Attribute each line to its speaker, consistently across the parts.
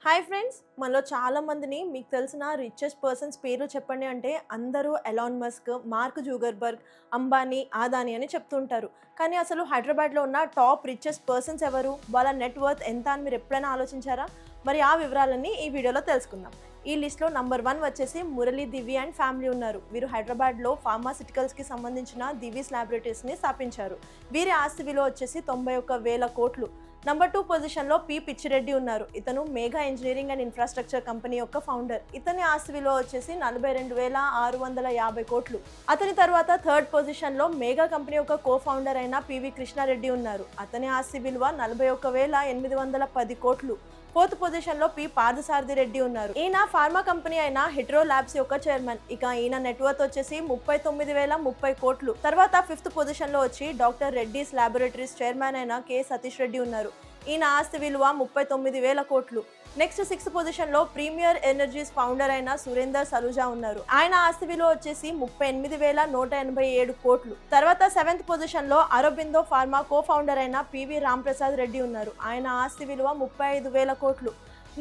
Speaker 1: Hi friends, మనలో చాలా మందిని మీకు తెలిసిన రిచెస్ట్ పర్సన్స్ పేర్లు చెప్పండి అంటే అందరూ Elon Musk, Mark Zuckerberg, Ambani, Adani అని చెప్తుంటారు. కానీ అసలు హైదరాబాద్లో ఉన్న టాప్ రిచెస్ట్ పర్సన్స్ ఎవరు, వాళ్ళ నెట్ వర్త్ ఎంత అని మీరు ఎప్పుడైనా ఆలోచించారా? మరి ఆ వివరాలన్నీ ఈ వీడియోలో తెలుసుకుందాం. ఈ లిస్ట్లో నంబర్ 1 వచ్చేసి మురళీ దివి అండ్ ఫ్యామిలీ ఉన్నారు. వీరు హైదరాబాద్లో ఫార్మాసిటికల్స్కి సంబంధించిన దివీస్ ల్యాబొరేటరీస్ని స్థాపించారు. వీరి ఆస్తి విలువ వచ్చేసి 91,000 కోట్లు. నంబర్ 2 పొజిషన్లో పి పిచ్చిరెడ్డి ఉన్నారు. ఇతను Megha engineering and infrastructure company యొక్క ఫౌండర్. ఇతని ఆస్తి విలువ వచ్చేసి 42,650 కోట్లు. అతని తర్వాత థర్డ్ పొజిషన్లో మేఘా కంపెనీ యొక్క కో ఫౌండర్ అయిన పివి కృష్ణారెడ్డి ఉన్నారు. అతని ఆస్తి విలువ 41,810 కోట్లు. ఫోర్త్ పొజిషన్లో పి పార్థసారథి రెడ్డి ఉన్నారు. ఈయన ఫార్మా కంపెనీ అయిన హెట్రో ల్యాబ్స్ యొక్క చైర్మన్. ఇక ఈయన నెట్వర్త్ వచ్చేసి 39,030 కోట్లు. తర్వాత ఫిఫ్త్ పొజిషన్లో వచ్చి డాక్టర్ రెడ్డిస్ ల్యాబొరేటరీస్ చైర్మన్ అయిన కె సతీష్ రెడ్డి ఉన్నారు. ఈయన ఆస్తి విలువ 39,000 కోట్లు. నెక్స్ట్ సిక్స్త్ పొజిషన్లో ప్రీమియర్ ఎనర్జీస్ ఫౌండర్ అయిన సురేందర్ సలూజా ఉన్నారు. ఆయన ఆస్తి విలువ వచ్చేసి 38,187 కోట్లు. తర్వాత సెవెంత్ పొజిషన్లో అరబిందో ఫార్మా కో ఫౌండర్ అయిన పివి రాంప్రసాద్ రెడ్డి ఉన్నారు. ఆయన ఆస్తి విలువ 35,000 కోట్లు.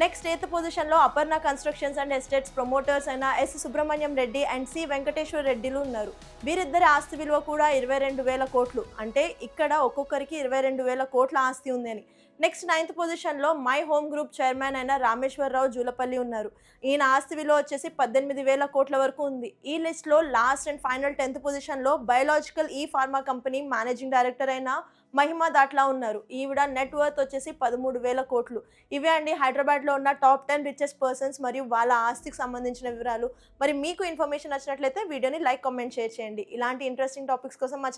Speaker 1: నెక్స్ట్ ఎయిత్ పొజిషన్లో Aparna constructions and estates promoters అయిన S Subrahmanyam Reddy and C Venkateswara రెడ్డిలు ఉన్నారు. వీరిద్దరి ఆస్తి విలువ కూడా 22,000 కోట్లు. అంటే ఇక్కడ ఒక్కొక్కరికి 22,000 కోట్ల ఆస్తి ఉందని. నెక్స్ట్ నైన్త్ పొజిషన్లో మై హోమ్ గ్రూప్ చైర్మన్ అయిన రామేశ్వరరావు జూలపల్లి ఉన్నారు. ఈయన ఆస్తి విలువ వచ్చేసి 18,000 కోట్ల వరకు ఉంది. ఈ లిస్ట్లో లాస్ట్ అండ్ ఫైనల్ 10th పొజిషన్లో బయోలాజికల్ ఈ ఫార్మా కంపెనీ మేనేజింగ్ డైరెక్టర్ అయిన మహిమా దాట్లా ఉన్నారు. ఈవిడ నెట్ వర్త్ వచ్చేసి 13,000 కోట్లు. ఇవే అండి హైదరాబాద్లో ఉన్న టాప్ 10 రిచెస్ట్ పర్సన్స్ మరియు వాళ్ళ ఆస్తికి సంబంధించిన వివరాలు. మరి మీకు ఇన్ఫర్మేషన్ నచ్చినట్లయితే వీడియోని లైక్, కామెంట్, షేర్ చేయండి. ఇలాంటి ఇంట్రెస్టింగ్ టాపిక్స్ కోసం మా